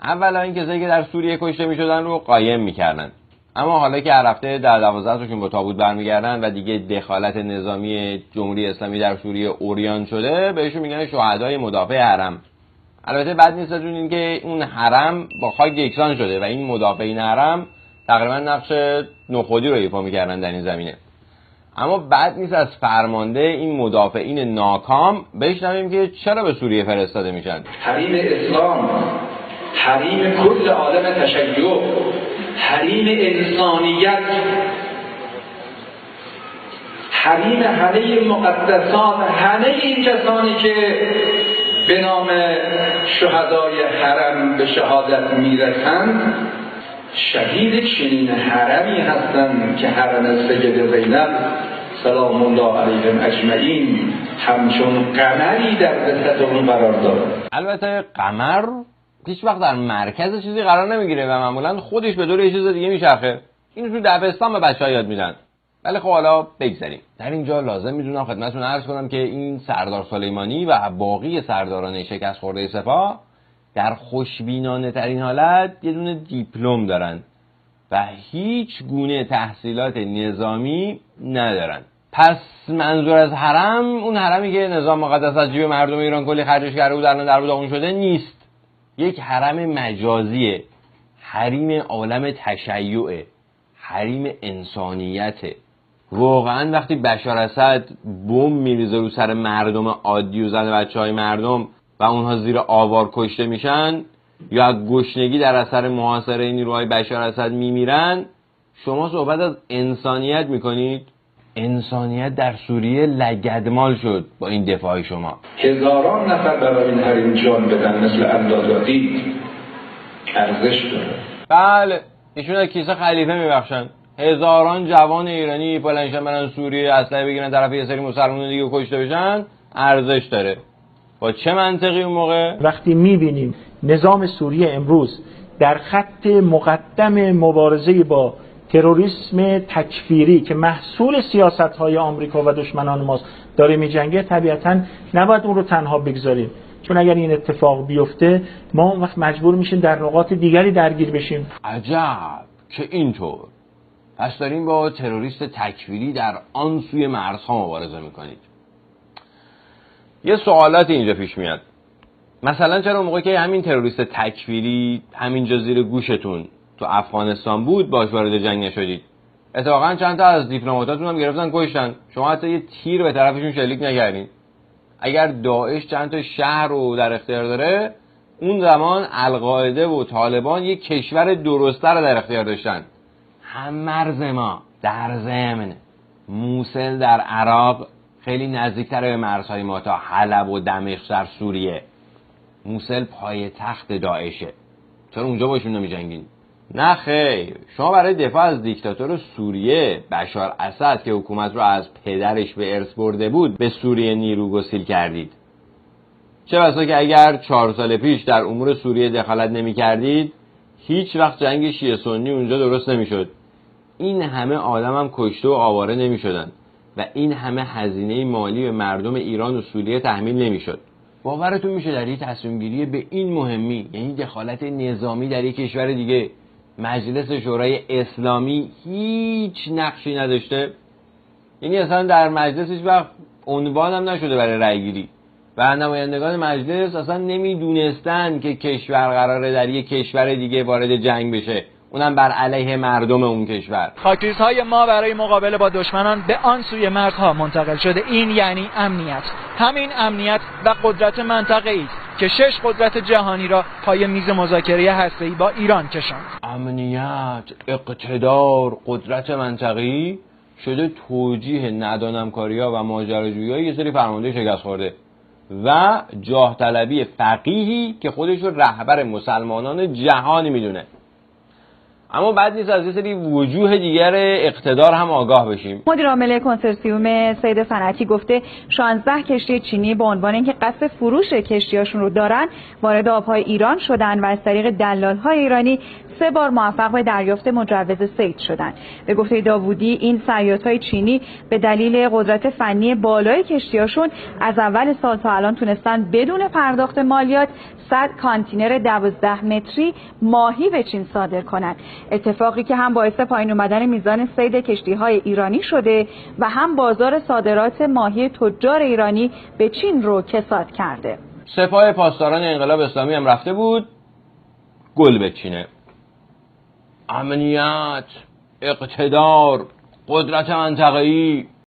اولا این کسایی که در سوریه کشته میشدن رو قایم میکردن، اما حالا که هر هفته در 12 تاشون با تابوت برمیگردن و دیگه دخالت نظامی جمهوری اسلامی در سوریه عریان شده، بهشون میگن شهدای مدافع حرم. البته بد نیست بدونین که اون حرم با خاک یکسان شده و این مدافعین حرم تقریبا نقش نخودی رو ایفا میکردن در این زمینه. اما بد نیست از فرمانده این مدافعین ناکام بشنویم که چرا به سوریه فرستاده میشن. حریم اسلام، حریم کل عالم تشیع، حریم انسانیت، حریم همه مقدسات، همه این کسانی که به نام شهدای حرم به شهادت میرسند شهید چنین حرمی هستند که حرم سید زینب سلام الله علیهم اجمعین همچون قمری در وسط اون قرار دارد. البته قمر هیچ وقت در مرکز چیزی قرار نمیگیره و معمولا خودش به دور یه چیز دیگه میچرخه. اینو تو دبستان به بچه‌ها یاد میدن. ولی خب حالا بگذاریم. در اینجا لازم میدونم خدمتتون عرض کنم که این سردار سلیمانی و باقی سرداران شکست خورده سپاه در خوشبینانه ترین حالت یه دونه دیپلم دارن و هیچ گونه تحصیلات نظامی ندارن. پس منظور از حرم اون حرمی که نظام مقدس از جیب مردم ایران کلی خرجش کرده بود الان در داغون شده نیست. یک حرم مجازیه، حریم عالم تشیعه، حریم انسانیته. واقعا وقتی بشار اسد بمب میریزه رو سر مردم عادی و زن و بچهای مردم و اونها زیر آوار کشته میشن یا گشنگی در اثر محاصره نیروهای بشار اسد میمیرن، شما صحبت از انسانیت میکنید؟ انسانیت در سوریه لگدمال شد با این دفاع شما. هزاران نفر برای این حریم جان بدن مثل اندازاتی ارزش داره. بله ایشون از کیسه خلیفه میبخشن. هزاران جوان ایرانی پلنشن برن سوریه اسلحه بگیرن طرف یه سری مسلمانان دیگه کشته بشن، ارزش داره. با چه منطقی اون موقع؟ وقتی میبینیم نظام سوریه امروز در خط مقدم مبارزه با تروریسم تکفیری که محصول سیاست‌های آمریکا و دشمنان ماست داره میجنگه، طبیعتاً نباید اون رو تنها بگذاریم، چون اگر این اتفاق بیفته ما اون وقت مجبور میشیم در نقاط دیگری درگیر بشیم. عجب که اینطور. پس داریم با تروریست تکفیری در آن سوی مرزها مبارزه میکنید. یه سوالاتی اینجا پیش میاد. مثلا چرا اون موقع که همین تروریست تکفیری همینجا زیر گوشتون تو افغانستان بود باش وارد جنگ نشدید؟ اتفاقا چند تا از دیپلماتاتون هم گرفتن کشتن، شما حتی یه تیر به طرفشون شلیک نکردین. اگر داعش چند تا شهر رو در اختیار داره، اون زمان القاعده و طالبان یک کشور درسته رو در اختیار داشتن. هم مرز ما در ضمن موصل در عراق خیلی نزدیکتر به مرزهای ما تا حلب و دمشق در سوریه. موصل پایتخت داعشه. چرا اونجا باشون نمی‌جنگین؟ نه خیر، شما برای دفاع از دیکتاتور سوریه بشار اسد که حکومت رو از پدرش به ارث برده بود به سوریه نیرو گسیل کردید. چه بسا که اگر 4 سال پیش در امور سوریه دخالت نمی کردید، هیچ وقت جنگ شیعه سنی اونجا درست نمی شد. این همه آدم هم کشته و آواره نمی شدن و این همه هزینه مالی به مردم ایران و سوریه تحمیل نمی شد. باورتون میشه در یک تصمیم گیری به این مهمی، یعنی دخالت نظامی در یک کشور دیگه، مجلس شورای اسلامی هیچ نقشی نداشته؟ یعنی اصلا در مجلس هیچ وقت عنوان هم نشده برای رأی گیری و نمایندگان مجلس اصلا نمیدونستن که کشور قراره در یک کشور دیگه وارد جنگ بشه، اونم بر علیه مردم اون کشور. خاکریزهای ما برای مقابله با دشمنان به آن سوی مرزها منتقل شده. این یعنی امنیت. همین امنیت و قدرت منطقه‌ای است که 6 قدرت جهانی را پای میز مذاکره هسته‌ای با ایران کشاند. امنیت، اقتدار، قدرت منطقه‌ای شده توجیه ندانمکاری‌ها و ماجراجویی‌های یه سری فرمانده شکست خورده و جاه طلبی فقیهی که خودش رو رهبر مسلمانان جهانی میدونه. اما بعد نیست از یه سری وجوه دیگر اقتدار هم آگاه بشیم. مدیر عامل کنسرسیوم سید صنعتی گفته 16 کشتی چینی به عنوان اینکه قصد فروش کشتیاشون رو دارن وارد آبهای ایران شدن و از طریق دلال‌های ایرانی 3 بار موفق به دریافت مجوز صید شدند. به گفته داوودی این صیادهای چینی به دلیل قدرت فنی بالای کشتیاشون از اول سال تا الان تونستن بدون پرداخت مالیات 100 کانتینر 12 متری ماهی به چین صادر کنند. اتفاقی که هم باعث پایین اومدن میزان صید کشتی‌های ایرانی شده و هم بازار صادرات ماهی تجار ایرانی به چین رو کساد کرده. سپاه پاسداران انقلاب اسلامی هم رفته بود گل بچینه. امنیت، اقتدار، قدرت منطقه‌ای،